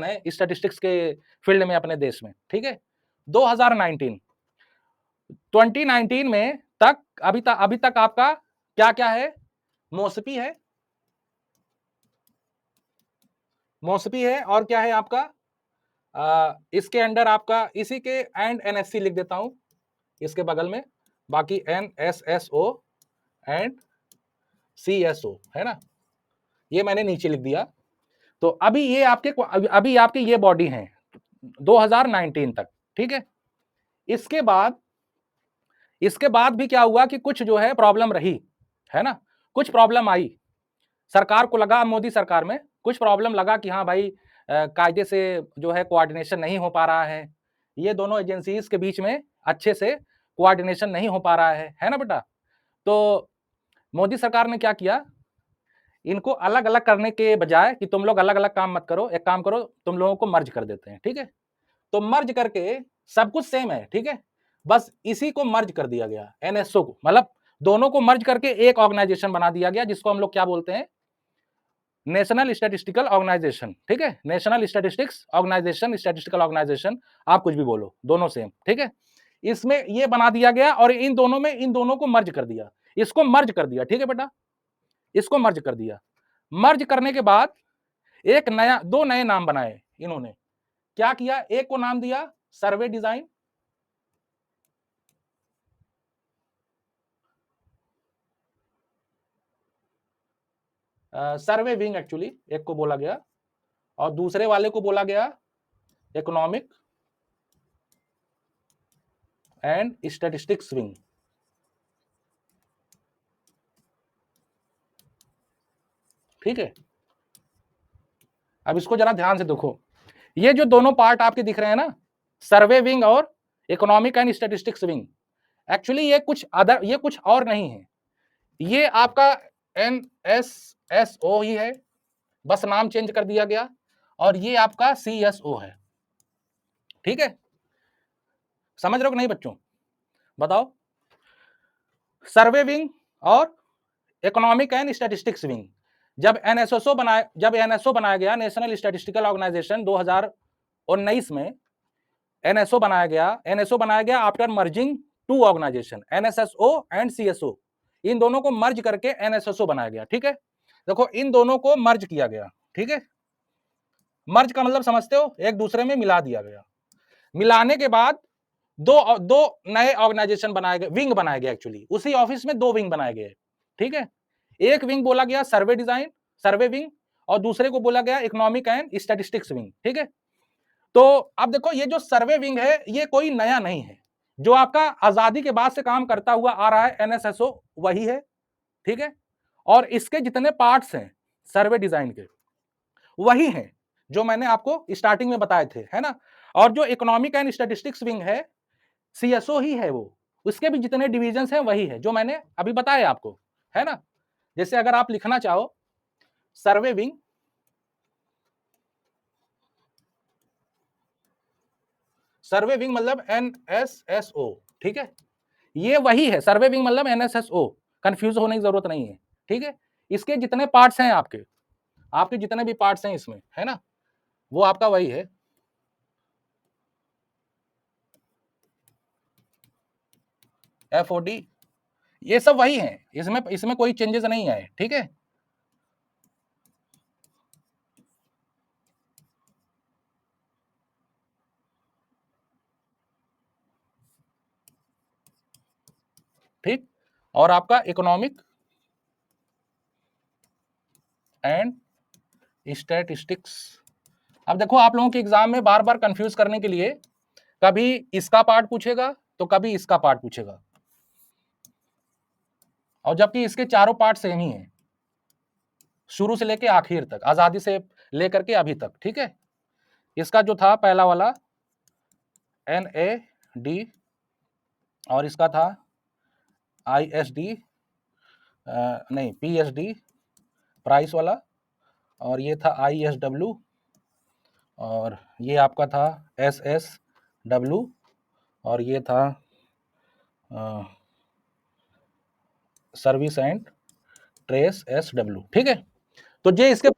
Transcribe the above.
है स्टैटिस्टिक्स के फील्ड में अपने देश में, ठीक है? 2019 2019 में तक अभी तक आपका क्या-क्या है? मौसपी है और क्या है आपका इसके अंडर आपका इसी के एंड एनएससी लिख देता हूं इसके बगल में, बाकी एनएसएसओ एंड सीएसओ है ना, ये मैंने नीचे लिख दिया। तो अभी आपके ये बॉडी हैं 2019 तक, ठीक है? इसके बाद भी क्या हुआ कि कुछ जो है प्रॉब्लम रही, है ना? कुछ प्रॉब्लम आई, सरकार को लगा, मोदी सरकार में कुछ प्रॉब्लम लगा कि हाँ भाई कायदे से जो है कोऑर्डिनेशन नहीं हो पा रहा है, ये दोनों एजेंसीज के बीच में अच्छे से कोऑर्डिनेशन नहीं हो पा रहा है ना बेटा? तो मोदी सरकार ने क्या किया, इनको अलग अलग करने के बजाय कि तुम लोग अलग अलग काम मत करो, एक काम करो तुम लोगों को मर्ज कर देते हैं, ठीक है? तो मर्ज करके सब कुछ सेम है, ठीक है? बस इसी को मर्ज कर दिया गया, एनएसओ को, मतलब दोनों को मर्ज करके एक ऑर्गेनाइजेशन बना दिया गया, जिसको हम लोग क्या बोलते हैं, नेशनल स्टैटिस्टिकल ऑर्गेनाइजेशन, ठीक है? National statistics organisation, statistical organisation, आप कुछ भी बोलो, दोनों सेम, ठीक है? इसमें ये बना दिया गया और इन दोनों को मर्ज कर दिया, इसको मर्ज कर दिया, ठीक है बेटा? इसको मर्ज कर दिया। मर्ज करने के बाद दो नए नाम बनाए इन्होंने। क्या किया, एक को नाम दिया सर्वे डिजाइन, सर्वे विंग एक्चुअली एक को बोला गया, और दूसरे वाले को बोला गया इकोनॉमिक एंड स्टैटिस्टिक्स विंग, ठीक है? अब इसको जरा ध्यान से देखो, ये जो दोनों पार्ट आपके दिख रहे हैं ना, सर्वे विंग और economic and statistics wing, actually ये कुछ और नहीं है, ये आपका एनएसएसओ ही है, बस नाम चेंज कर दिया गया, और ये आपका सीएसओ है, ठीक है? समझ रहे हो कि नहीं बच्चों? बताओ, सर्वे विंग और इकोनॉमिक एंड स्टैटिस्टिक्स विंग, जब एनएसओ बनाया गया, नेशनल स्टैटिस्टिकल ऑर्गेनाइजेशन 2019 में एनएसओ बनाया गया after merging two organisation, NSSO and CSO, इन दोनों को मर्ज करके एनएसएसओ बनाया गया, ठीक है? देखो इन दोनों को मर्ज किया गया, ठीक है? मर्ज का मतलब समझते हो, एक दूसरे में मिला दिया गया। मिलाने के बाद दो नए ऑर्गेनाइजेशन बनाए गए, विंग बनाए गए, एक्चुअली उसी ऑफिस में दो विंग बनाए गए, ठीक है? एक विंग बोला गया सर्वे विंग, और दूसरे को बोला गया इकोनॉमिक एंड स्टैटिस्टिक्स विंग, ठीक है? तो अब देखो, ये जो सर्वे विंग है ये कोई नया नहीं है, जो आपका आजादी के बाद से काम करता हुआ आ रहा है एनएसएसओ वही है, ठीक है? और इसके जितने पार्ट्स हैं सर्वे डिजाइन के वही हैं जो मैंने आपको स्टार्टिंग में बताए थे, है ना? और जो इकोनॉमिक एंड स्टैटिस्टिक्स विंग है सीएसओ ही है, वो उसके भी जितने डिविजन्स हैं वही है जो मैंने अभी बताया आपको, है ना? जैसे अगर आप लिखना चाहो सर्वे विंग, मतलब एनएसएसओ, ठीक है? ये वही है, सर्वे विंग मतलब एनएसएसओ, कंफ्यूज होने की जरूरत नहीं है, ठीक है? इसके जितने पार्ट्स हैं आपके जितने भी पार्ट्स हैं इसमें, है ना, वो आपका वही है। एफओडी, ये सब वही है, इसमें कोई चेंजेस नहीं आए, ठीक है? ठीक, और आपका इकोनॉमिक एंड स्टैटिस्टिक्स। अब देखो, आप लोगों के एग्जाम में बार बार कंफ्यूज करने के लिए कभी इसका पार्ट पूछेगा तो कभी इसका पार्ट पूछेगा, और जबकि इसके चारों पार्ट सेम ही हैं, शुरू से लेके आखिर तक, आजादी से लेकर के अभी तक, ठीक है? इसका जो था पहला वाला NAD, और इसका था ISD, नहीं PSD प्राइस वाला, और ये था ISW, और ये आपका था SSW, और ये था सर्विस एंड ट्रेस SW, ठीक है? तो ये इसके